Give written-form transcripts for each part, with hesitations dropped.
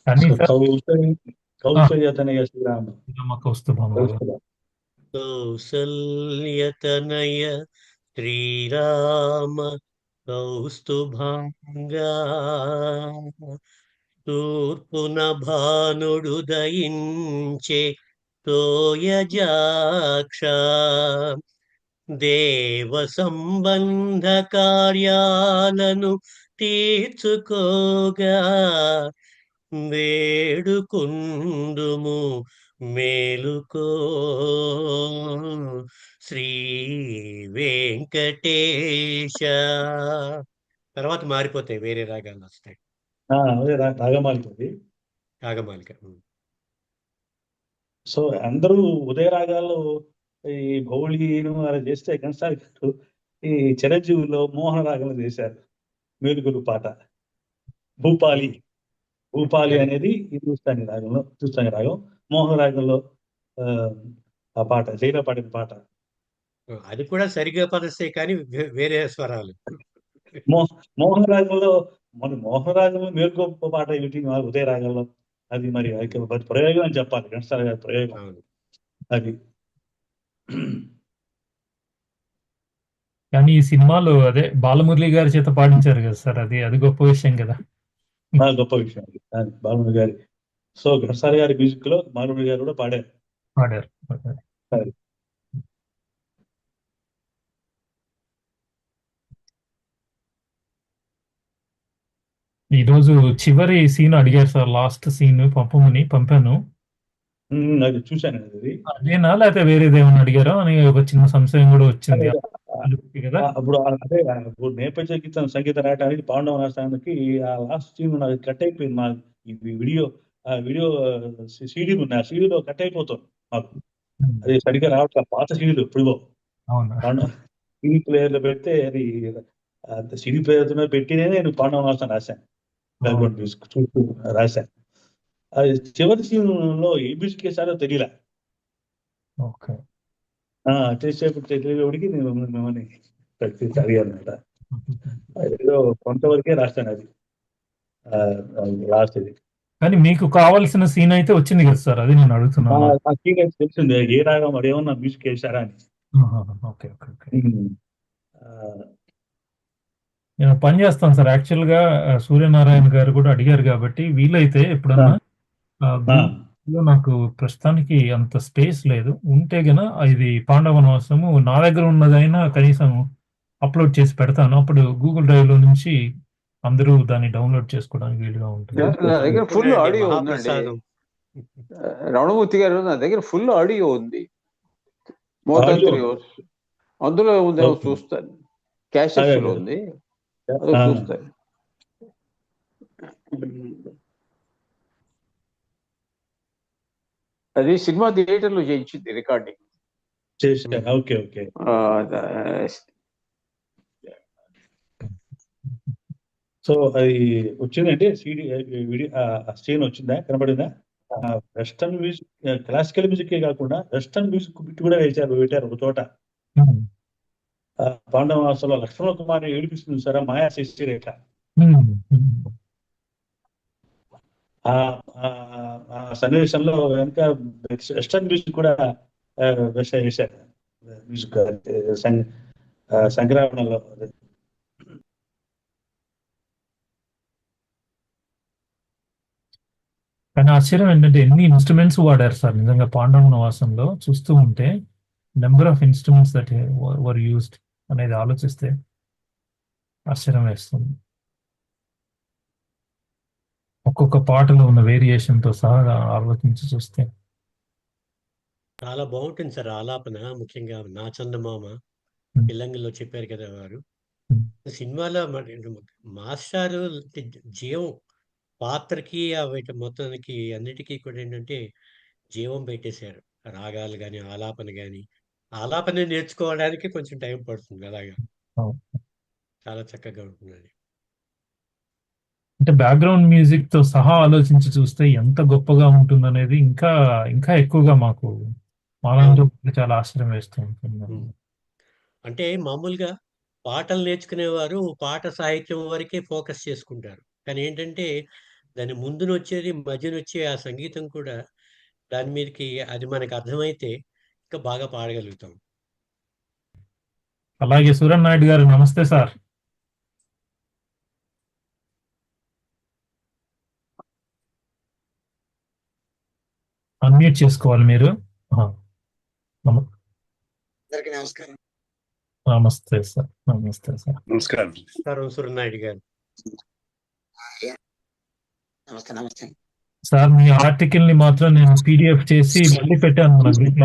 కానీ so sir కౌసల్యతనయ Srirama. Srirama కౌస్తుభం లాగా. కౌసల్య. కౌసల్యతనయ శ్రీరామ కౌస్తుభంగా తూర్పున భానుడు దయించే తోయజాక్ష దేవ సంబంధ కార్యాలను తీర్చుకోగా వేడుకుందుము మేలుకో శ్రీ వెంకటేశ. తర్వాత మారిపోతాయి, వేరే రాగాలు వస్తాయి. అదే రాగమాలికది. రాగమాలిక. సో అందరూ ఉదయ రాగాల్లో ఈ భౌళీను అలా చేస్తే ఘంటసాల గారు ఈ చిరంజీవిలో మోహన రాగంలో చేశారు మేలుగులు పాట. భూపాలి భూపాలి అనేది హిందుస్థానీ రాగంలో, హిందుస్థానీ రాగం. మోహన రాగంలో ఆ, ఆ పాట జైలో పాడిన పాట. అది కూడా సరిగా పదస్తే కానీ వేరే స్వరాలు. మో మోహన రాగంలో, మన మోహన రాగంలో మేలుకొ పాట ఏమిటి ఉదయ రాగంలో? అది మరి ప్రయోగం అని చెప్పాలి, ఘంటసాల గారి ప్రయోగం అవును. అది. కానీ ఈ సినిమాలో అదే బాలమురళి గారి చేత పాడించారు కదా సార్, అది గొప్ప విషయం కదా. గొప్ప విషయం అది. బాలమురళి గారి. సో ఘంటసాల గారి మ్యూజిక్ లో బాలమురళి గారు కూడా పాడారు. పాడారు. అది. ఈ రోజు చివరి సీన్ అడిగారు సార్, లాస్ట్ సీన్ పంపాను. అది చూశాను అది. అదేనా లేకపోతే వేరేదేమన్నా అడిగారా అని ఒక చిన్న సంశయం కూడా వచ్చింది కదా. అప్పుడు అదే ఇప్పుడు నేపథ్య సంగీతం రాయడానికి పాండవ రాష్ట్రానికి ఆ లాస్ట్ సీన్ నాకు కట్ అయిపోయింది. మా ఈ వీడియో సీడీలు ఉన్నాయి, ఆ సీడీలో కట్ అయిపోతుంది మాకు. అది సరిగ్గా రావట్లేదు, పాత సీడీలు ఇప్పుడు అవునా. సీడీ ప్లేయర్ లో పెడితే అది సీడీ ప్లేయర్ పెట్టినే నేను పాండవ రాష్ట్రం రాశాను. చూస్తూ రాశాను. అది చివరి సీన్ లో ఏ మ్యూజిక్ వేసారో తెలియలే. ఓకే. చేసేప్పుడు తెలియడికి నేను మిమ్మల్ని అడిగాను అనమాట. ఏదో కొంతవరకే రాస్తాను అది లాస్ట్ ఇది. కానీ మీకు కావాల్సిన సీన్ అయితే వచ్చింది కదా సార్, అది నేను అడుగుతున్నాను. ఆ సీన్ అయితే తెలిసింది ఏ రాగం మరి ఏమన్నా మ్యూజిక్ వేసారా అని. Okay okay okay. నేను పని చేస్తాను సార్, యాక్చువల్ గా సూర్యనారాయణ గారు కూడా అడిగారు కాబట్టి వీలైతే ఎప్పుడన్నా గూగుల్లో నాకు ప్రస్తుతానికి అంత స్పేస్ లేదు, ఉంటే గన ఇది పాండవ వనవాసము నా దగ్గర ఉన్నదైనా కనీసం అప్లోడ్ చేసి పెడతాను. అప్పుడు గూగుల్ డ్రైవ్ లో నుంచి అందరూ దాన్ని డౌన్లోడ్ చేసుకోవడానికి వీలుగా ఉంటుంది. నా దగ్గర ఫుల్ ఆడియో ఉందండి మహాప్రసాదం. రమణమూర్తి గారు, నా దగ్గర ఫుల్ ఆడియో ఉంది, మోర్ దాన్ 3 hours. అందులో ఉందేమో చూస్తాను, క్యాసెట్స్ లో ఉంది, అదో చూస్తాను. అది సినిమా థియేటర్ లో చేయించింది రికార్డింగ్. Okay okay. సో అది వచ్చిందండి సీడీ సీన్ వచ్చిందా, కనబడిందా? వెస్టర్న్ మ్యూజిక్, క్లాసికల్ మ్యూజిక్ కాకుండా వెస్టర్న్ మ్యూజిక్ బిట్ కూడా పెట్టారు ఒక చోట. పాండవవాసంలో లక్ష్మణ కుమార్ ఏడిపిస్తుంది సార్ మాయా శశిరేఖ. ఆ సన్నివేశంలో వెనక వెస్టర్న్ మ్యూజిక్ కూడా వేశారు, మ్యూజిక్ సంగ్రహణలో. కానీ ఆశ్చర్యం ఏంటంటే ఎన్ని ఇన్స్ట్రుమెంట్స్ వాడారు సార్ నిజంగా పాండవ వనవాసంలో. చూస్తూ ఉంటే number of instruments that were used అనేది ఆలోచిస్తే ఆశ్చర్యం వేస్తుంది. ఒక్కొక్క పాటలో ఉన్న వేరియేషన్ తో సహా ఆలోచించి చూస్తే చాలా బాగుంటుంది సార్ ఆలాపన. ముఖ్యంగా నా చందమామ పిల్లంగిలో చెప్పారు కదా వారు. సినిమాలో మాస్టారు జీవం పాత్రకి వీటి మొత్తానికి అన్నిటికీ కూడా ఏంటంటే జీవం పెట్టేశారు. రాగాలు కానీ ఆలాపన కానీ, ఆలాపన నేర్చుకోవడానికి కొంచెం టైం పడుతుంది అలాగా. చాలా చక్కగా ఉంటుంది అది. అంటే బ్యాక్గ్రౌండ్ మ్యూజిక్ తో సహా ఆలోచించి చూస్తే ఎంత గొప్పగా ఉంటుందనేది ఇంకా ఇంకా ఎక్కువగా మాలాంటి చాలా ఆశ్చర్యం వేస్తూ ఉంటుంది. అంటే మామూలుగా పాటలు నేర్చుకునేవారు పాట సాహిత్యం వరకే ఫోకస్ చేసుకుంటారు. కానీ ఏంటంటే దాని ముందునొచ్చేది, మధ్యనొచ్చే ఆ సంగీతం కూడా దాని మీదకి అది మనకు అర్థమైతే ఇంకా బాగా పాడగలుగుతాం. అలాగే సూరన్ నాయుడు గారు నమస్తే సార్. అన్మ్యూట్ చేసుకోవాలి మీరు. అందరికీ నమస్కారం. నమస్తే సార్. నమస్తే సార్. నమస్కారం. నమస్కారం సూరనాయుడు గారు. నమస్తే నమస్తే. సార్ మీ ఆర్టికల్ ని మాత్రం నేను పీడిఎఫ్ చేసి మళ్ళీ పెట్టాను మన గ్రూప్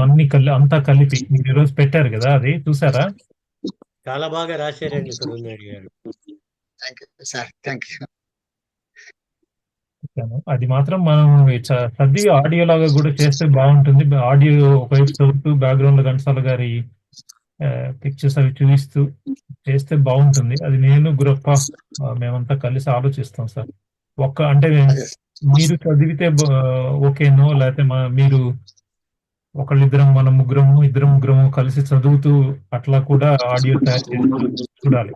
లో అంతా కలిపి. మీరు ఈరోజు పెట్టారు కదా, అది చూసారా? చాలా బాగా రాశారండి సూరనాయుడు గారు. Thank you sir, thank you. అది మాత్రం మనం చదివి ఆడియో లాగా కూడా చేస్తే బాగుంటుంది. ఆడియో ఒకవైపు చదువుతూ బ్యాక్గ్రౌండ్ లో ఘంటసాల గారి పిక్చర్స్ అవి చూపిస్తూ చేస్తే బాగుంటుంది. అది నేను గురప్ప మేమంతా కలిసి ఆలోచిస్తాం సార్. అంటే మీరు చదివితే ఓకేనో, లేకపోతే మీరు ఒకళ్ళిద్దరం, మన ఇద్దరు ముగ్గురము కలిసి చదువుతూ అట్లా కూడా ఆడియో తయారు చేసి చూడాలి.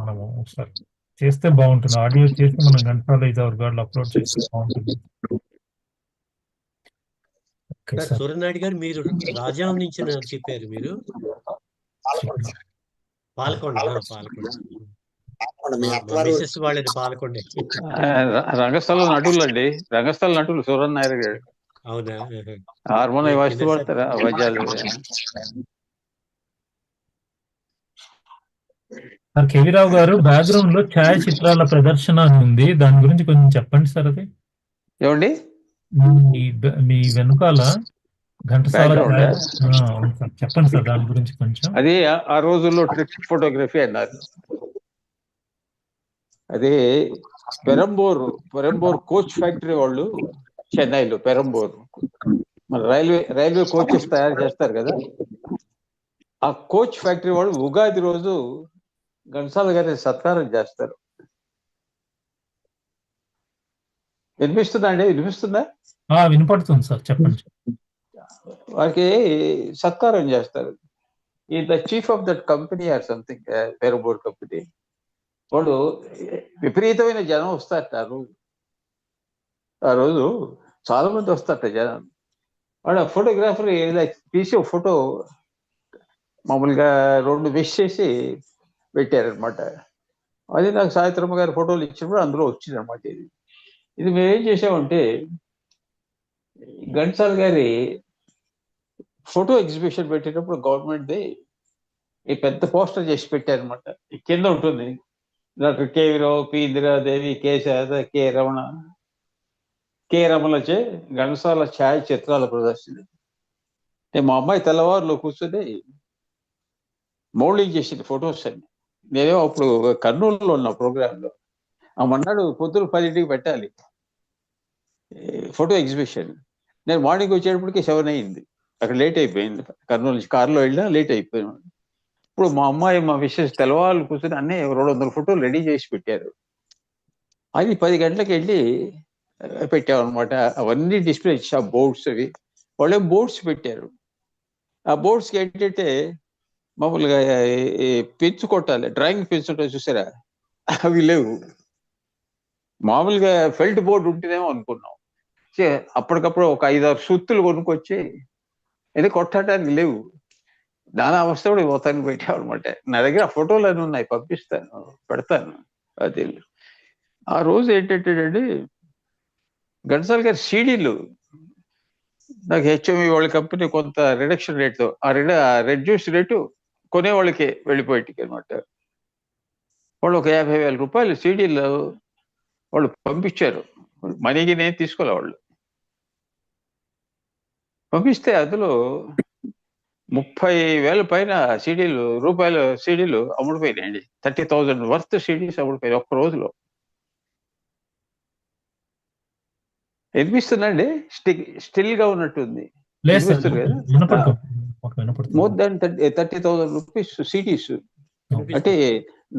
మనము ఒకసారి చేస్తే బాగుంటుంది. ఆడియో చేసి మనం ఘంటసాల గార్డులో అప్లోడ్ చేస్తే బాగుంటుంది. సూరనాయుడు గారు, మీరు రాజాం నుంచి చెప్పారు. మీరు పాలకొండ. వాళ్ళది పాలకొండ. రంగస్థల నటులు అండి, రంగస్థల నటులు సూరన్ నాయుడు గారు. అవునా? హార్మోనియం వాయిస్తూ పడతారా వజ్రాలు. కేవీరావు గారు, బ్యాక్గ్రౌండ్ లో ఛాయాచిత్రాల ప్రదర్శన ఉంది, దాని గురించి కొంచెం చెప్పండి సార్. అది ఏమండి మీ వెనుకాల ఘంటసాల చెప్పండి సార్, దాని గురించి కొంచెం. అది ఆ రోజుల్లో ట్రిక్ ఫోటోగ్రఫీ అన్నారు. అది పెరంబోర్ కోచ్ ఫ్యాక్టరీ వాళ్ళు, చెన్నైలో పెరంబోర్, మన రైల్వే కోచెస్ తయారు చేస్తారు కదా, ఆ కోచ్ ఫ్యాక్టరీ వాళ్ళు ఉగాది రోజు ఘంటసాల గారిని సత్కారం చేస్తారు. వినిపిస్తుందా అండి? వినిపిస్తుందా? వినపడుతుంది సార్, చెప్పండి. వారికి సత్కారం చేస్తారు. ఈ the chief of that company or something, Perambur company వాడు. విపరీతమైన జనం వస్తారట ఆ రోజు చాలా మంది వస్తారట జనం. వాడు ఫోటోగ్రాఫర్ ఇలా తీసి ఒక ఫోటో మామూలుగా 2 విష్ చేసి పెట్టారనమాట. అది నాకు సావిత్రమ్మ గారి ఫోటోలు ఇచ్చినప్పుడు అందులో వచ్చిందనమాట. ఇది మేమేం చేసామంటే, ఘంటసాల గారి ఫోటో ఎగ్జిబిషన్ పెట్టేటప్పుడు గవర్నమెంట్ది ఈ పెద్ద పోస్టర్ చేసి పెట్టారనమాట. కింద ఉంటుంది doctor K V Rao, P Indira Devi, K Sarada, K Ramana, K రమణచే ఘంటసాల ఛాయాచిత్రాల ప్రదర్శన. మా అమ్మాయి తెల్లవారులో కూర్చొని మౌల్డింగ్ చేసింది ఫొటోస్ అన్ని. నేనేమో అప్పుడు కర్నూలులో ఉన్న ప్రోగ్రాంలో. ఆ మన్నాడు పొద్దున 10ంటికి పెట్టాలి ఫోటో ఎగ్జిబిషన్. నేను మార్నింగ్ వచ్చేటప్పటికి 7 అయింది. అక్కడ లేట్ అయిపోయింది. కర్నూలు నుంచి కారులో వెళ్ళినా లేట్ అయిపోయింది. ఇప్పుడు మా అమ్మాయి, మా విషెస్ తెల్లవాళ్ళు కూర్చొని అన్నీ 200 ఫోటోలు రెడీ చేసి పెట్టారు. అది 10 గంటలకు వెళ్ళి పెట్టామన్నమాట. అవన్నీ డిస్ప్లే ఇచ్చి ఆ బోర్డ్స్ అవి వాళ్ళే బోర్డ్స్ పెట్టారు. ఆ బోర్డ్స్కి ఏంటంటే మామూలుగా పెన్స్ కొట్టాలి, డ్రాయింగ్ పెన్స్ ఉంటాయి చూసారా, అవి లేవు. మామూలుగా ఫెల్ట్ బోర్డు ఉంటేనేమో అనుకున్నాం. అప్పటికప్పుడు ఒక 5-6 సుత్తులు కొనుక్కొచ్చి ఇది కొట్టడానికి లేవు. దాని అవస్థ కూడా మొత్తానికి పెట్టామన్నమాట. నా దగ్గర ఫోటోలు అన్నీ ఉన్నాయి, పంపిస్తాను, పెడతాను. అది ఆ రోజు ఏంటంటే అండి, ఘంటసాల గారి సీడీలు నాకు హెచ్ఎంఈ వాళ్ళ కంపెనీ కొంత రిడక్షన్ రేట్తో ఆ రెడ్యూస్ రేటు కొనేవాళ్ళకి వెళ్ళిపోయేటికి అనమాట. వాళ్ళు ఒక 50,000 రూపాయలు సీడీలు వాళ్ళు పంపించారు. మనీకి నేను తీసుకోలే. వాళ్ళు పంపిస్తే అందులో 30,000 పైన రూపాయల సీడీలు అమ్ముడిపోయినాయండి. 30,000 వర్త్ సీడీస్ అమ్ముడిపోయినాయి ఒక్క రోజులో. వినిపిస్తుందండి? స్టిల్ గా ఉన్నట్టుంది. More than 30,000 rupees CDs. అంటే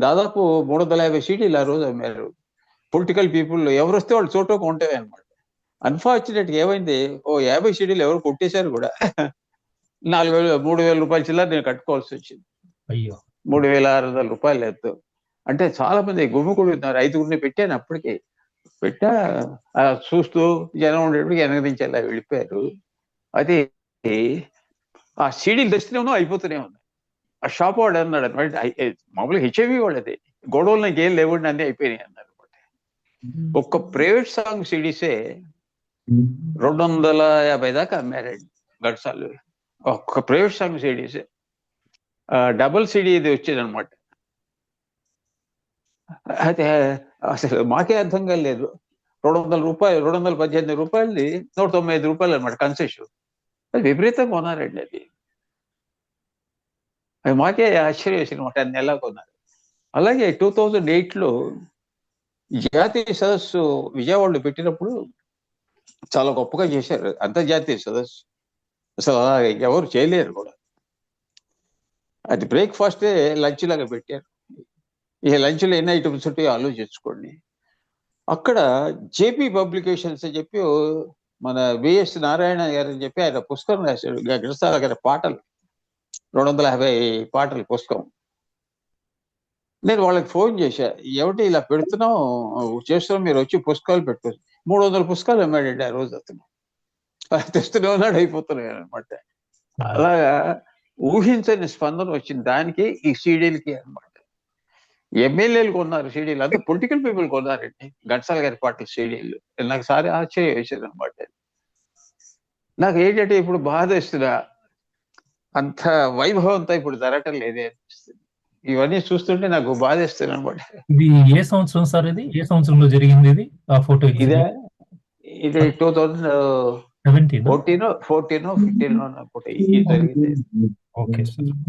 దాదాపు 350 సీడీలు ఆ రోజు అమ్మారు. పొలిటికల్ పీపుల్ ఎవరు వస్తే వాళ్ళు చోటకు ఉంటాయి అనమాట. అన్ఫార్చునేట్గా ఏమైంది, 50 సీడీలు ఎవరు కొట్టేశారు కూడా. 3,000 రూపాయల చిల్లర నేను కట్టుకోవాల్సి వచ్చింది. 3,600 రూపాయలు ఎంతో. అంటే చాలా మంది గుమ్మికూడుతున్నారు. 5గురిని పెట్టాను అప్పటికే. పెట్టా చూస్తూ జనం ఉండేటప్పుడు వెనక నుంచి అలా వెళ్ళిపోయారు. అయితే ఆ సీడీలు తెస్తూనే ఉన్నా అయిపోతూనే ఉన్నాయి. ఆ షాప్ వాడు అన్నాడు అనమాట, మామూలుగా హెచ్ఐవి వాడు గొడవలు నాకు ఏం లేవండి అన్నీ అయిపోయినాయి అన్నారు అనమాట. ఒక్క ప్రైవేట్ సాంగ్ సీడీసే 250 దాకా అమ్మారండి గడసాలు. ఒక్క ప్రైవేట్ సాంగ్ సీడీసే. డబుల్ సీడీ ఇది వచ్చేది అనమాట. అయితే అసలు మాకే అర్థం కాలేదు. 200 రూపాయలు, 218 రూపాయలది 195 రూపాయలు అనమాట కన్సెషన్. అది విపరీతంగా కొన్నారండి. అది మాకే ఆశ్చర్యం వేసింది అనమాట, అన్ని ఎలా కొన్నారు. అలాగే 2008లో జాతీయ సదస్సు విజయవాడలో పెట్టినప్పుడు చాలా గొప్పగా చేశారు అంతర్జాతీయ సదస్సు. అసలు ఎవరు చేయలేరు కూడా. అది బ్రేక్ఫాస్టే లంచ్ లాగా పెట్టారు. ఈ లంచ్లో ఎన్ని ఐటమ్స్ ఉంటాయో ఆలోచించుకోండి. అక్కడ జేపీ పబ్లికేషన్స్ అని చెప్పి మన విఎస్ నారాయణ గారు అని చెప్పి ఆయన పుస్తకం రాశాడు, ఘంటసాల గారి పాటలు, 250 పాటల పుస్తకం. నేను వాళ్ళకి ఫోన్ చేశా, ఏమిటి ఇలా పెడుతున్నాం చేస్తున్నాం, మీరు వచ్చి పుస్తకాలు పెట్టుకోవచ్చు. 300 పుస్తకాలు అమ్మాడండి ఆ రోజు అతను. తెస్తూనే ఉన్నాడు, అయిపోతున్నాయి అనమాట. అలాగా ఊహించని స్పందన వచ్చింది దానికి, ఈ సీడీలకి అనమాట. ఎమ్మెల్యేలు కొన్నారు సీడీలు, అంతా పొలిటికల్ పీపుల్ కొన్నారండి ఘంటసాల గారి పాటలు సీడీలు. నాకు సారి ఆశ్చర్యం వేసేది అనమాట. నాకు ఏంటంటే ఇప్పుడు బాధ వేస్తున్నా, అంత వైభవంతో ఇప్పుడు జరగటం లేదే అనిపిస్తుంది. ఇవన్నీ చూస్తుంటే నాకు బాధ వేస్తుంది అనమాట. ఇది ఏ సంవత్సరం సార్? ఇది ఏ సంవత్సరంలో జరిగింది ఇది ఆ ఫోటో? ఇది 2014 14 15 అనుకుంటా ఇది జరిగింది.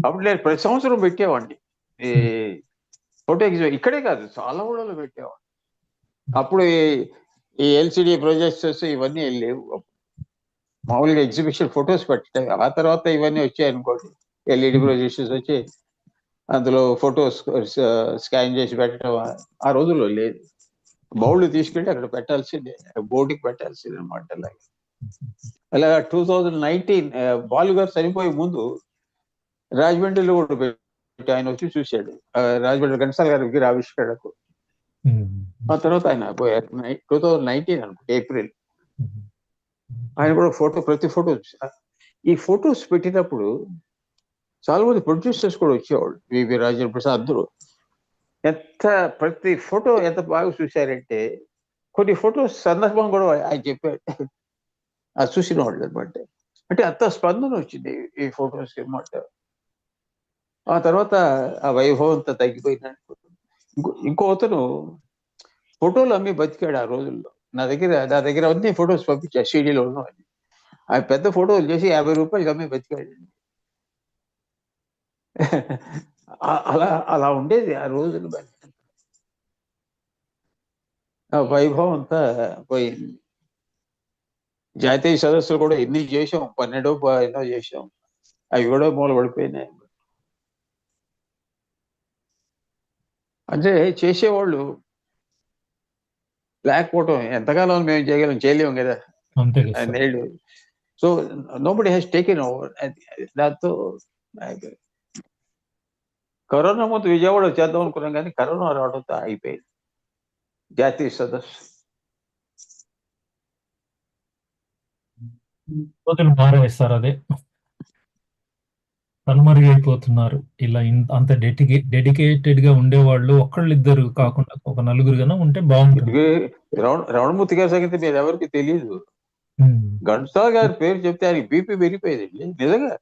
అప్పుడు నేను ప్రతి సంవత్సరం పెట్టేవాడిని ఈ ఫోటో ఎగ్జిబిషన్. ఇక్కడే కాదు, చాలా ఊళ్ళలో పెట్టేవాడిని. అప్పుడు ఈ ఎల్సిడి ప్రొజెక్టర్స్ ఇవన్నీ లేవు. మామూలుగా ఎగ్జిబిషన్ ఫొటోస్ పెట్టాయి. ఆ తర్వాత ఇవన్నీ వచ్చాయి అనుకోండి, ఎల్ఈడి ప్రొజెక్టర్స్ వచ్చి అందులో ఫొటోస్ స్కాన్ చేసి పెట్టడం ఆ రోజుల్లో లేదు. బౌళ్ళు తీసుకెళ్ళి అక్కడ పెట్టాల్సిందే, బోర్డుకి పెట్టాల్సిందే అనమాట. అలాగా 2019 బాలు గారు చనిపోయే ముందు రాజమండ్రిలో కూడా పెట్టి ఆయన వచ్చి చూశాడు, రాజమండ్రి ఘంటసాల గారి విగ్రహ ఆవిష్కరణకు. ఆ తర్వాత ఆయన పోయారు 2019 అనుకుంటే ఏప్రిల్. ఆయన కూడా ప్రతి ఫోటో ఈ ఫొటోస్ పెట్టినప్పుడు చాలా మంది ప్రొడ్యూసర్స్ కూడా వచ్చేవాళ్ళు, వివి రాజేంద్ర ప్రసాద్ అందరూ. ప్రతి ఫోటో ఎంత బాగా చూశారంటే, కొన్ని ఫొటోస్ సందర్భం కూడా ఆయన చెప్పాడు, అది చూసిన వాళ్ళు అనమాట. అంటే అంత స్పందన వచ్చింది ఈ ఫొటోస్ అనమాట. ఆ తర్వాత ఆ వైభవం అంతా తగ్గిపోయింది. ఇంకో అతను ఫోటోలు అమ్మి బతికాడు ఆ రోజుల్లో. నా దగ్గర అన్ని ఫొటోస్ పంపించా, సీడీలో ఉన్నవన్నీ. ఆ పెద్ద ఫోటోలు చేసి 50 రూపాయలకి అమ్మి బతికాడు. అలా ఉండేది ఆ రోజులు. ఆ వైభవం అంతా పోయింది. జాతీయ సదస్సులు కూడా ఎన్ని చేసాం, 12 చేసాం, అవి కూడా మూల పడిపోయినాయి. అంటే చేసేవాళ్ళు లేకపోవటం, ఎంతకాలం మేము చేయలేము కదా నేడు. So nobody has taken over. దాంతో కరోనా ముందు విజయవాడ చేద్దాం అనుకున్నాం, కానీ కరోనా రావడంతో అయిపోయింది జాతీయ సదస్సు. రోజులు మారేస్తారు, అదే కనుమరుగైపోతున్నారు. ఇలా అంత డెడికేటెడ్ గా ఉండేవాళ్ళు ఒక్కళ్ళిద్దరు కాకుండా ఒక నలుగురు కన్నా ఉంటే బాగుంటుంది. రమణమూర్తి గారి సంగతి మీరు ఎవరికి తెలియదు. ఘంటసాల గారి పేరు చెప్తే ఆయనకి బీపీ పెరిగిపోయేది నిజంగా.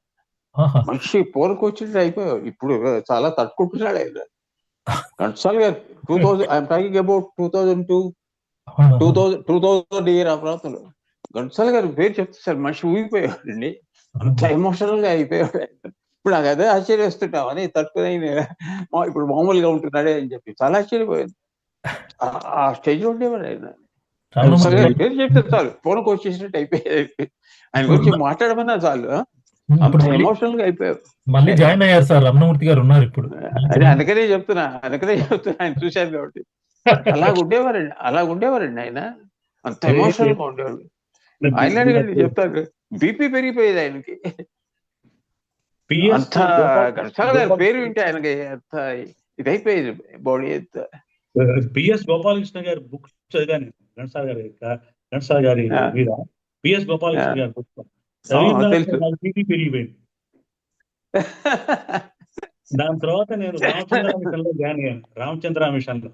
మనిషి పోరుకొచ్చి అయిపోయాడు. ఇప్పుడు చాలా తట్టుకుంటున్నాడు ఆయన. ఘంటసాల గారు 2000, ఐఎమ్ టాకింగ్ అబౌట్ 2000 ఇయర్ ఆ ప్రాంతంలో ఘంటసాల గారి పేరు చెప్తే సార్ మనిషి ఊగిపోయాడండి. అంత ఎమోషనల్ గా అయిపోయాడు. ఇప్పుడు నాకు అదే ఆశ్చర్యస్తుంటాం అని తట్టుకుని ఇప్పుడు మామూలుగా ఉంటున్నాడే అని చెప్పి చాలా ఆశ్చర్యపోయింది. ఆ స్టేజ్ లో ఉండేవాడు ఆయన. ఘంటసాల గారి పేరు చెప్తే చాలు ఫోన్కి వచ్చేసినట్టు అయిపోయాడు. ఆయన గురించి మాట్లాడమన్నా చాలు, అంత ఎమోషనల్ గా అయిపోయారు. మళ్ళీ జాయిన్ అయ్యారు సార్, రమణమూర్తి గారు ఉన్నారు ఇప్పుడు. అదే అందుకనే చెప్తున్నా ఆయన చూశాను కాబట్టి. అలా ఉండేవారండి ఆయన, అంత ఎమోషనల్ గా ఉండేవాడు. ఆయన అడిగండి చెప్తారు, బీపీ పెరిగిపోయేది ఆయనకి. అంత ఘంటసాల గారి పేరు వింటే ఆయనకి అంత ఇదైపోయేది బాడీ అంతా. పిఎస్ గోపాలకృష్ణ గారి బుక్ చదివాను. ఘంటసాల గారి ఆ, మీద పిఎస్ ఆ, గోపాలకృష్ణ గారి పుస్తకం ఆ, చదివిన తర్వాత తెలుసు. నాకు బీపీ పెరిగిపోయింది. దాని తర్వాత నేను రామచంద్ర మిషన్ లో జాయిన్ అయ్యాను. రామచంద్ర మిషన్ లో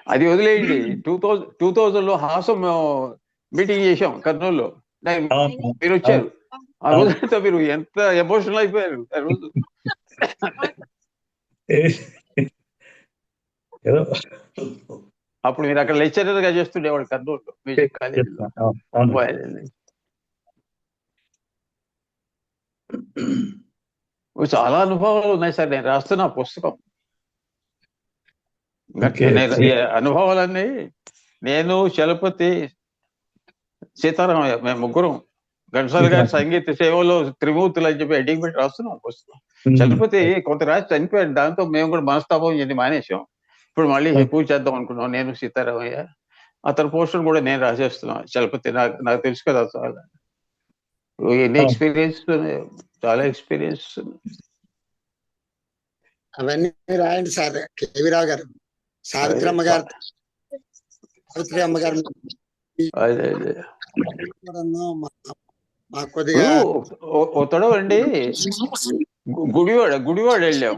అది వదిలేయండి. 2000లో హాసం మీటింగ్ చేశాం కర్నూలులో. అవును, మీరు అవును, వచ్చారు. ఆ అవును. రోజంతా మీరు ఎంత ఎమోషనల్ అయిపోయారు ఆ రోజు. ఏదో అప్పుడు మీరు అక్కడ లెక్చరర్ గా చేస్తుండేవాడు కర్నూలులో మ్యూజిక్ కాలేజీలో. చెప్తాను. అవును. చాలా అనుభవాలు ఉన్నాయి సార్. నేను రాస్తున్న పుస్తకం ఓకే. ఈ అనుభవాలన్నీ నేను, చలపతి, సీతారామయ్య మేము ముగ్గురం ఘంటసాల గారి సంగీత సేవలో త్రిమూర్తులు అని చెప్పి హెడ్డింగ్ పెట్టి రాస్తున్నాం పుస్తకం. చలపతి కొంత రాసి చనిపోయాడు. దాంతో మేము కూడా మనస్తాపం చెంది మానేసాం. ఇప్పుడు మళ్ళీ పూజ చేద్దాం అనుకున్నాం నేను, సీతారామయ్య. అతని పోస్టర్ కూడా నేను రాసేస్తున్నాం. చలపతి నాకు తెలుసు కదా చాలా ఎన్ని ఎక్స్పీరియన్స్, చాలా ఎక్స్పీరియన్స్. అవన్నీ రాయండి సార్. కేవీ రావు గారు, సావిత్రి అమ్మగారు మాకు కొద్దిగా అండి గుడివాడ వెళ్ళాం.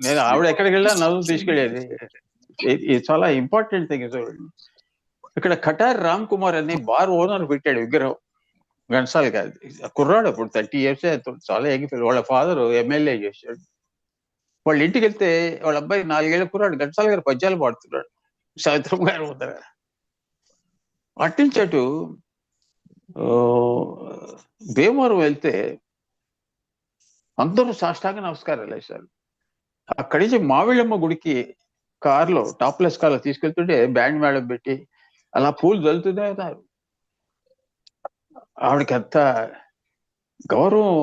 నేను ఆవిడ ఎక్కడికి వెళ్ళా నన్ను తీసుకెళ్ళేది. ఇది చాలా ఇంపార్టెంట్ థింగ్. ఇక్కడ కటారి రామ్ కుమార్ అని బార్ ఓనర్ పెట్టాడు విగ్రహం ఘంటసాల గారి. కుర్రాడు అప్పుడు 30 years, చాలా ఎగిపోయాడు. వాళ్ళ ఫాదర్ ఎమ్మెల్యే చేశాడు. వాళ్ళ ఇంటికి వెళ్తే వాళ్ళ అబ్బాయి 4 ఏళ్ల కుర్రాడు ఘంటసాల గారు పద్యాలు పాడుతున్నాడు సావిత్రమ్మ గారు ముందర. అట్టించటు భీమవరం వెళ్తే అందరూ సాష్టాంగ నమస్కారాలు వేశారు. అక్కడి నుంచి మావిళ్ళమ్మ గుడికి కారులో టాప్లెస్ కార్లో తీసుకెళ్తుంటే బ్యాండ్ మేడం పెట్టి అలా పూలు జల్లుతూనే ఉన్నారు. ఆవిడకి ఎంత గౌరవం,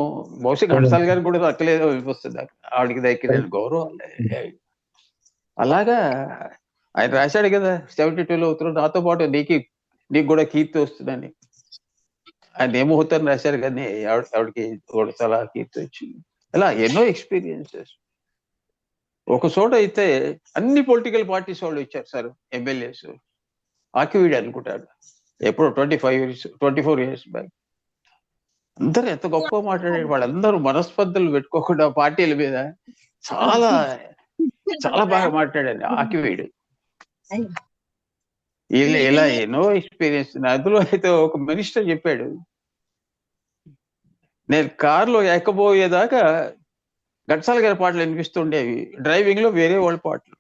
బహుశా ఘంటసాల గారికి కూడా దక్కలేదు అనిపిస్తుంది. ఆవిడకి దక్కిన గౌరవం. అలాగా ఆయన రాశాడు కదా 72లో ఉత్తరం, నాతో పాటు నీకు కూడా కీర్తి వస్తుందని. ఆయన ఏ ముహూర్తం రాశారు కానీ ఆవిడకి కూడా చాలా కీర్తి వచ్చింది. ఇలా ఎన్నో ఎక్స్పీరియన్సెస్. ఒక చోట అయితే అన్ని పొలిటికల్ పార్టీస్ వాళ్ళు ఇచ్చారు సార్, ఎమ్మెల్యేస్. ఆకివీడు అనుకుంటాడు, ఎప్పుడు 24 years బ్యాక్. అందరూ ఎంత గొప్ప మాట్లాడారు. వాళ్ళందరూ మనస్పర్ధలు పెట్టుకోకుండా పార్టీల మీద చాలా చాలా బాగా మాట్లాడారు ఆకివీడు. ఇలా ఎన్నో ఎక్స్పీరియన్స్. అందులో అయితే ఒక మినిస్టర్ చెప్పాడు, నేను కారులో ఎక్కబోయేదాకా ఘంటసాల గారి పాటలు వినిపిస్తుండేవి, డ్రైవింగ్ లో వేరే వాళ్ళ పాటలు.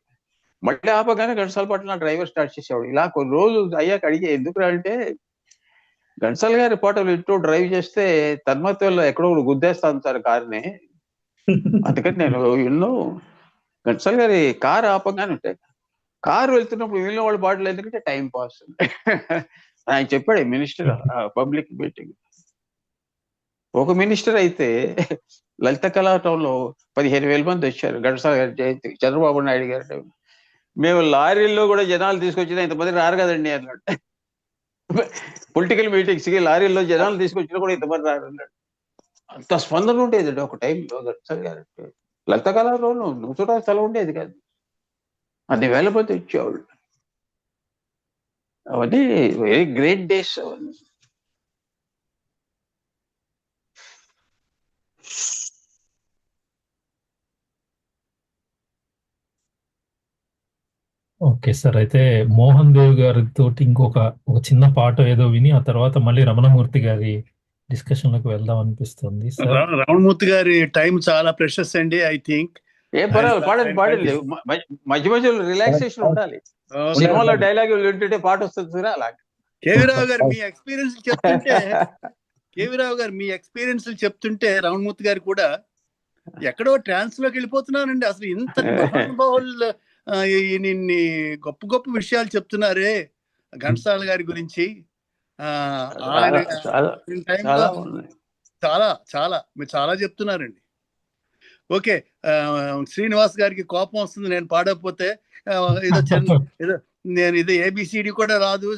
మళ్ళీ ఆపగానే ఘంటసాల పాటలు నా డ్రైవర్ స్టార్ట్ చేసేవాడు. ఇలా కొన్ని రోజులు అయ్యాక అడిగే, ఎందుకు అంటే ఘంటసాల గారి పాటలు ఇంటూ డ్రైవ్ చేస్తే తన్మత్తుల్లో ఎక్కడో గుద్దేస్తాను సార్ కార్ని. అందుకని నేను ఎన్నో ఘంటసాల గారి కారు ఆపగానే ఉంటాయి. కారు వెళ్తున్నప్పుడు వీళ్ళ వాళ్ళ పాటలు ఎందుకంటే టైం పాస్. ఆయన చెప్పాడు మినిస్టర్ పబ్లిక్ మీటింగ్. ఒక మినిస్టర్ అయితే లలిత కళాటంలో 15,000 మంది వచ్చారు ఘంటసాల గారి జయంతి, చంద్రబాబు నాయుడు గారు. మేము లారీల్లో కూడా జనాలు తీసుకొచ్చినా ఇంతమంది రారు కదండి అన్నాడు. పొలిటికల్ మీటింగ్స్ కి లారీల్లో జనాలు తీసుకొచ్చినా కూడా ఇంతమంది రారు అన్నాడు. అంత స్పందన ఉండేది ఒక టైంలో ఘంటసాల గారు. లలిత కళాటంలో నుంచోడానికి స్థలం ఉండేది కాదు, అన్ని వేల మంది వచ్చేవాళ్ళు. అవన్నీ వెరీ గ్రేట్ డేస్ అవన్నీ. Okay sir. అయితే మోహన్ దేవ్ గారితో ఒక చిన్న పాట ఏదో విని ఆ తర్వాత మళ్ళీ రమణమూర్తి గారి డిస్కషన్ లోకి వెళ్దాం అనిపిస్తుంది. రమణమూర్తి గారి టైం చాలా ప్రెషస్ అండి. ఐ థింక్ ఏం పర్వాలేదు, పాడండి. మధ్య మధ్యలో రిలాక్సేషన్ ఉండాలి. సినిమాలో డైలాగ్ వింటుంటే పాట వస్తుంది సార్. అలా కేవీరావు గారు మీ ఎక్స్పీరియన్స్ చెప్తుంటే రమణమూర్తి గారు కూడా ఎక్కడో ట్రాన్స్ లోకి వెళ్ళిపోతున్నానండి. అసలు ఇంత మహానుభావులు ఇన్ని గొప్ప గొప్ప విషయాలు చెప్తున్నారే ఘంటసాల గారి గురించి. చాలా చాలా మీరు చాలా చెప్తున్నారండి. ఓకే, శ్రీనివాస్ గారికి కోపం వస్తుంది నేను పాడకపోతే. నేను ఇది ఏబిసిడి కూడా రాదు,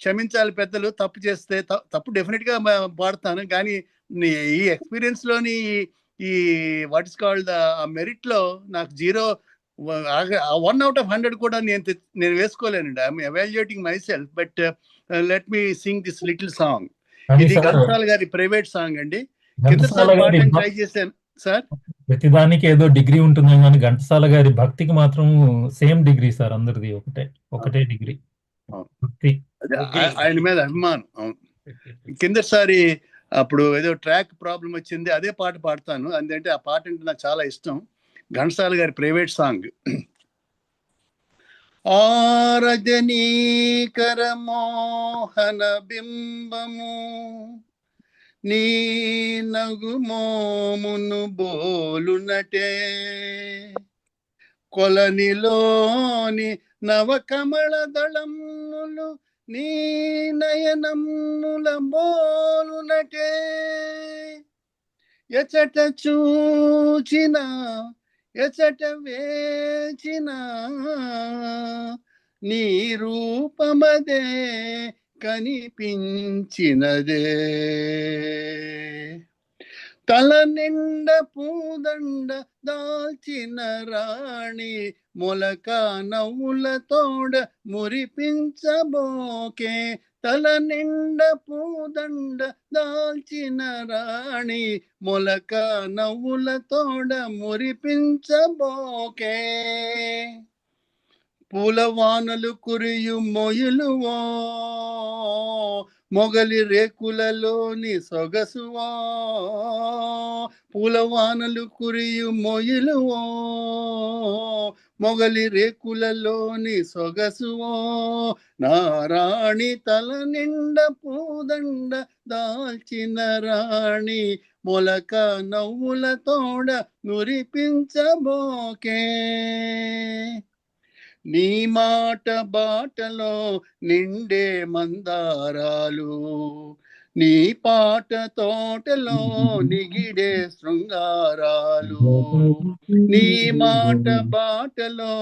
క్షమించాలి పెద్దలు, తప్పు చేస్తే. తప్పు డెఫినెట్ గా పాడతాను, కానీ ఈ ఎక్స్పీరియన్స్ లోని ఈ వాట్ ఇస్ కాల్డ్ మెరిట్ లో నాకు 0 1 out of 100 కూడా నేను వేసుకోలేనండి. I'm evaluating myself, but let me sing this little song. ఇది ఘంటసాల గారి ప్రైవేట్ సాంగ్ అండి. కిందసారి పాడడానికి ట్రై చేశాను సార్. ప్రతిదానికి ఏదో డిగ్రీ ఉంటుంది కానీ ఘంటసాల గారి భక్తికి మాత్రం సేమ్ డిగ్రీ సార్, అందరిది ఒకటే డిగ్రీ. ఆయన మీద అభిమానం. అవును. కిందసారి అప్పుడు ఏదో ట్రాక్ ప్రాబ్లం వచ్చింది, అదే పాట పాడతాను. అందుకంటే ఆ పాట అంటే నాకు చాలా ఇష్టం. ఘంటసాల గారి ప్రైవేట్ సాంగ్. ఆరజనీకర మోహన బింబము నీ నగుమోమును బోలునటే, కొలనిలోని నవకమల దళములు నీ నయనముల బోలునటే, ఎచట చూచిన ఎచట వేచిన నీ రూపమదే కనిపించినదే, తల నిండ పూదండ దాల్చిన రాణి మొలక నవ్వులతోడ మురిపించబోకే, తల నిండ పూదండ దాల్చిన రాణి మొలక నవ్వులతోడ మురిపించబోకే, పూలవానలు కురియు మొయిలువో మొగలి రేకులలోని సొగసువో, పూలవానలు కురియు మొయిలువో మొగలి రేకులలోని సొగసువో, నారాణి తల నిండ పూదండ దాల్చిన రాణి మొలక నవ్వులతోడ మురిపించబోకే, నీ మాట బాటలో నిండే మందారాలు నీ పాట తోటలో నిగిడే శృంగారాలు, నీ మాట బాటలో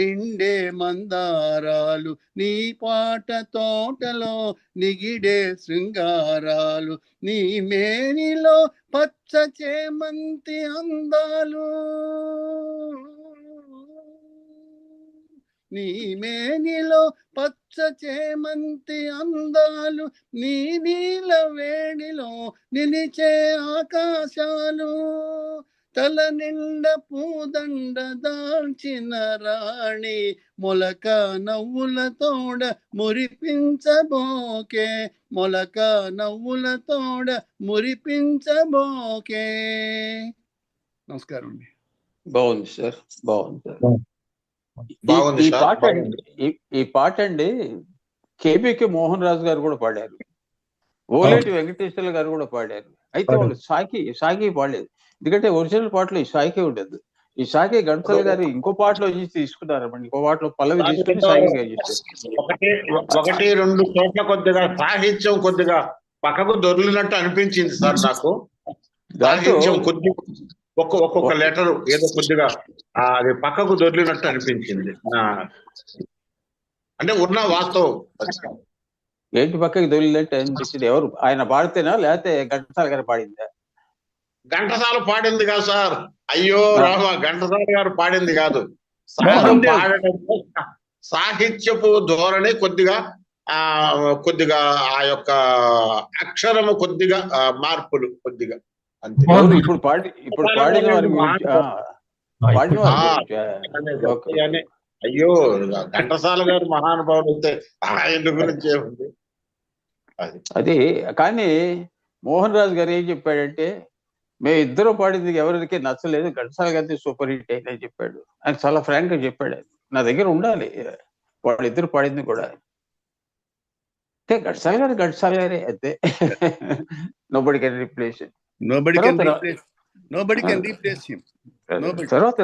నిండే మందారాలు నీ పాట తోటలో నిగిడే శృంగారాలు, నీ మేనిలో పచ్చ చేమంతి అందాలు, నీ మేనిలో పచ్చ చేమంతి అందాలు, నీ నీల వేడిలో నిలిచే ఆకాశాలు, తల నిండ పూదండ దాల్చిన రాణి మొలక నవ్వులతోడ మురిపించబోకే, మొలక నవ్వులతోడ మురిపించబోకే. నమస్కారం అండి. బాగుంది సార్, బాగుంది సార్. ఈ పాట అండి కేబీకే మోహన్ రాజు గారు కూడా పాడారు, ఓలేటి వెంకటేశ్వర్ల గారు కూడా పాడారు. అయితే వాళ్ళు సాకి పాడలేదు, ఎందుకంటే ఒరిజినల్ పాటలో ఈ సాకే ఉండదు. ఈ సాకే ఘంటసాల గారు ఇంకో పాటలో తీసుకున్నారన్నమాట. ఇంకో పాటలో పల్లవి తీసుకుని సాకి ఒకటి రెండు చోట్ల కొద్దిగా సాహిత్యం కొద్దిగా పక్కకు దొరికినట్టు అనిపించింది సార్ నాకు. సాహిత్యం కొద్దిగా ఒక్కొక్క లెటర్ ఏదో కొద్దిగా అది పక్కకు దొరికినట్టు అనిపించింది. అంటే ఉన్న వాస్తవం. ఏంటి పక్కకి దొరికినట్టు అనిపించింది? ఎవరు ఆయన పాడితేనా లేకపోతే ఘంటసాల గారు పాడిందా? ఘంటసాల పాడింది కాదు సార్. అయ్యో రామ, ఘంటసాల గారు పాడింది కాదు. సాహిత్యపు ధోరణి కొద్దిగా కొద్దిగా ఆ యొక్క అక్షరము కొద్దిగా మార్పులు కొద్దిగా అంతే. ఇప్పుడు పాడిన అయ్యో ఘంటసాల గారు మహానుభావుడు అయితే ఆయన గురించి ఏముంది అది. కానీ మోహన్ రాజు గారు ఏం చెప్పాడంటే, మేము ఇద్దరు పాడింది ఎవరికి నచ్చలేదు, ఘంటసాల గారి సూపర్ హిట్ అయిందని చెప్పాడు. ఆయన చాలా ఫ్రాంక్ గా చెప్పాడు. నా దగ్గర ఉండాలి వాళ్ళిద్దరు పాడింది కూడా. అంటే ఘంటసాల గారే అంతే. Nobody can replace. తర్వాత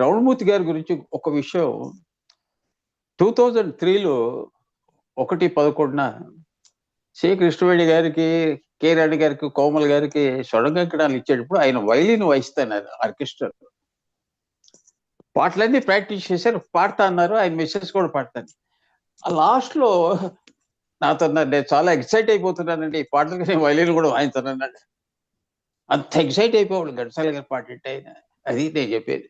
రౌండ్మూర్తి గారి గురించి ఒక విషయం. 2003లో 1/11 శ్రీ కృష్ణవేణి గారికి, కె రాణి గారికి, కోమల్ గారికి షొడంగంకణాలు ఇచ్చేటప్పుడు ఆయన వైలిన్ వాయిస్తాన్నారు ఆర్కెస్ట్రా. పాటలన్నీ ప్రాక్టీస్ చేశారు, పాడతా అన్నారు. ఆయన మెసేజ్ కూడా పాడతాను. ఆ లాస్ట్ లో నాతో నేను చాలా ఎక్సైట్ అయిపోతున్నానండి, ఈ పాటలకి నేను వైలిన్ కూడా వాయిస్తానన్నాడు. అంత ఎక్సైట్ అయిపోవాలి ఘంటసాల గారి పాట అంటే ఆయన. అది నేను చెప్పేది.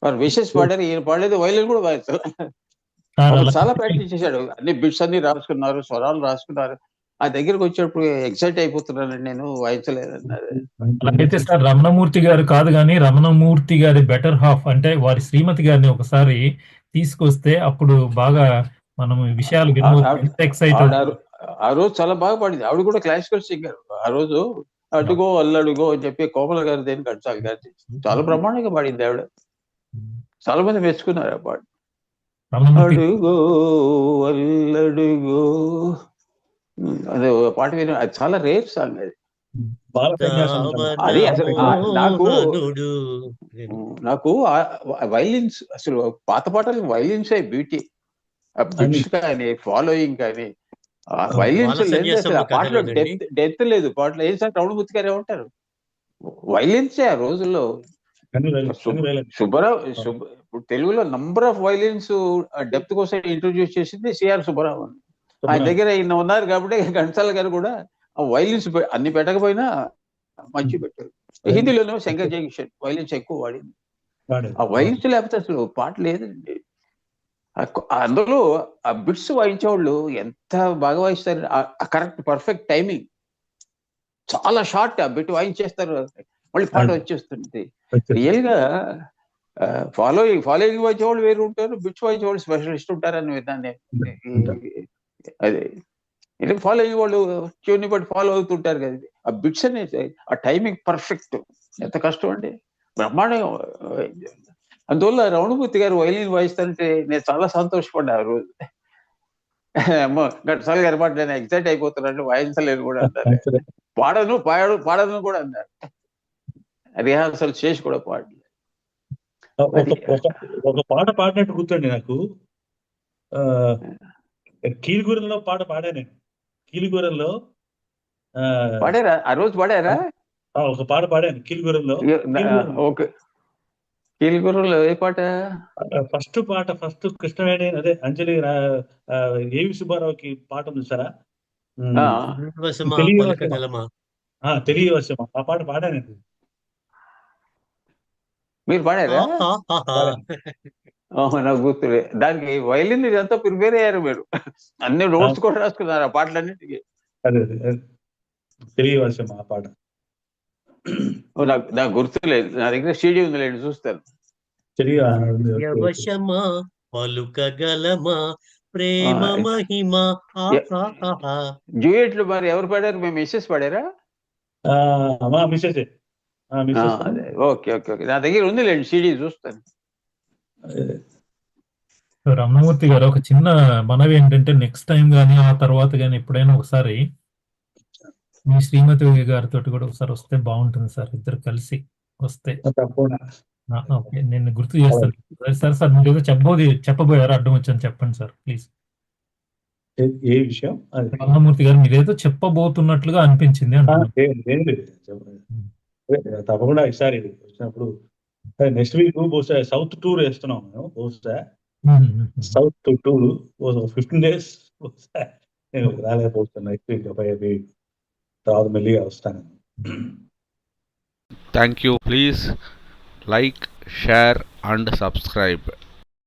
వారు విషెస్ పాడారు, ఈయన పాడలేదు, వైలిన్ కూడా వాయిస్తారు. అప్పుడు చాలా ప్రాక్టీస్ చేశాడు, అన్ని బిట్స్ అన్ని రాసుకున్నారు, స్వరాలు రాసుకున్నారు. ఆ దగ్గరకు వచ్చేటప్పుడు ఎక్సైట్ అయిపోతున్నానండి నేను, వాయించలేదన్నారు. అలాగైతే సార్ రమణమూర్తి గారు కాదు కానీ రమణమూర్తి గారి బెటర్ హాఫ్ అంటే వారి శ్రీమతి గారిని ఒకసారి తీసుకొస్తే అప్పుడు బాగా మనం ఈ విషయాలు ఎక్సైట్ ఆ రోజు చాలా బాగా పాడింది. ఆవిడ కూడా క్లాసికల్ సింగర్. ఆ రోజు అడుగో అల్లడుగో అని చెప్పి కోమల గారు దేని కట్టాలి గారి చాలా బ్రహ్మాండంగా పాడింది ఆవిడ. చాలా మంది మెచ్చుకున్నారు ఆ పాట. అడుగో అల్లడుగో అదే పాట విన, అది చాలా రేర్ సాంగ్ అది. అది అసలు నాకు వైలిన్స్, అసలు పాత పాటలు వైలిన్స్ బ్యూటీ, బిట్స్ కానీ ఫాలోయింగ్ కానీ వైలిన్స్ లేదు అసలు. ఆ పాటలో డెప్త్ లేదు పాటలో. ఏం సార్ రమణమూర్తి గారు ఏమంటారు, వైలిన్సే ఆ రోజుల్లో. సుబ్బారావు ఇప్పుడు తెలుగులో నంబర్ ఆఫ్ వైలిన్స్ డెప్త్ కోసం ఇంట్రొడ్యూస్ చేసింది సిఆర్ సుబ్బారావు. ఆయన దగ్గర ఈయన ఉన్నారు కాబట్టి ఘంటసాల గారు కూడా ఆ వైలిన్స్ అన్ని పెట్టకపోయినా మంచి పెట్టారు. హిందీలోనే శంకర్ జయకిషన్ వైలిన్స్ ఎక్కువ వాడింది. ఆ వైలిన్స్ లేకపోతే అసలు పాట లేదండి. అందులో ఆ బిట్స్ వాయించేవాళ్ళు ఎంత బాగా వాయిస్తారు, కరెక్ట్ పర్ఫెక్ట్ టైమింగ్. చాలా షార్ట్ ఆ బిట్ వాయించేస్తారు, మళ్ళీ పాట వచ్చేస్తుంది. రియల్ గా ఫాలోయింగ్ వాయించేవాళ్ళు వేరు ఉంటారు, బిట్స్ వాయించేవాళ్ళు స్పెషలిస్ట్ ఉంటారని విన్నాను. అదే ఇలా ఫాలోయింగ్ వాళ్ళు ట్యూన్ బట్టి ఫాలో అవుతుంటారు కదా. ఆ బిట్స్ అనేది ఆ టైమింగ్ పర్ఫెక్ట్, ఎంత కష్టం అండి, బ్రహ్మాండంగా. అందువల్ల రమణమూర్తి గారు వైలిన్ వాయిస్తుంటే నేను చాలా సంతోషపడ్డా ఆ రోజు. అమ్మో ఘంటసాల గారి మాట నేను ఎక్సైట్ అయిపోతున్నాను, వాయించలేను కూడా అన్నారు. పాడను కూడా అన్నారు. రిహార్సల్ చేసి కూడా పాడలేదు. ఒక పాట పాడినట్టు గుర్తండి నాకు. కీలుగూరంలో పాట పాడా నేను. కీలుగూరంలో పాడారా ఆ రోజు? పాడారా? ఒక పాట పాడాను కీలుగూరంలో. ఓకే, కీలుగూరంలో ఏ పాట? ఫస్ట్ కృష్ణవేణి, అదే అంజలి ఏవి సుబ్బారావుకి పాట ఉంది సారా, తెలియవశమా, ఆ పాట పాడాను. మీరు పాడారా? నాకు గుర్తులే. దానికి వైలిన్ ఇదంతా ప్రిపేర్ అయ్యారు మీరు, అన్ని నోట్స్ కూడా రాసుకున్నారు ఆ పాటలన్నిటికీ. అదే తెలియవశమా ఆ పాట నాకు గుర్తులేదు, నా దగ్గర సీడీ ఉంది, లేండి చూస్తాను. డ్యూయెట్లు మరి ఎవరు పాడారు? మేము మిస్సెస్ పాడారా? ఓకే ఓకే ఓకే, నా దగ్గర ఉంది లేండి సీడీ, చూస్తాను. రమణమూర్తి గారు ఒక చిన్న మనవి ఏంటంటే నెక్స్ట్ టైం కానీ ఆ తర్వాత కానీ ఎప్పుడైనా ఒకసారి మీ శ్రీమతి గారితో కూడా ఒకసారి వస్తే బాగుంటుంది సార్, ఇద్దరు కలిసి వస్తే. ఓకే, నేను గుర్తు చేస్తాను సార్. మీరు ఏదో చెప్పబోయారు, అడ్డం వచ్చాను, చెప్పండి సార్ ప్లీజ్. ఏ విషయం? రమణమూర్తి గారు మీరేదో చెప్పబోతున్నట్లుగా అనిపించింది తప్పకుండా ఈసారి వచ్చినప్పుడు నెక్స్ట్ వీక్ బహుశా సౌత్ టూర్ వేస్తున్నాం మేము. బహుశా సౌత్ టూర్ 15 days నేను రాలేకపోతున్నా. నెక్స్ట్ వీక్ తర్వాత మెల్లిగా వస్తాను. Thank you. Please like, share and subscribe.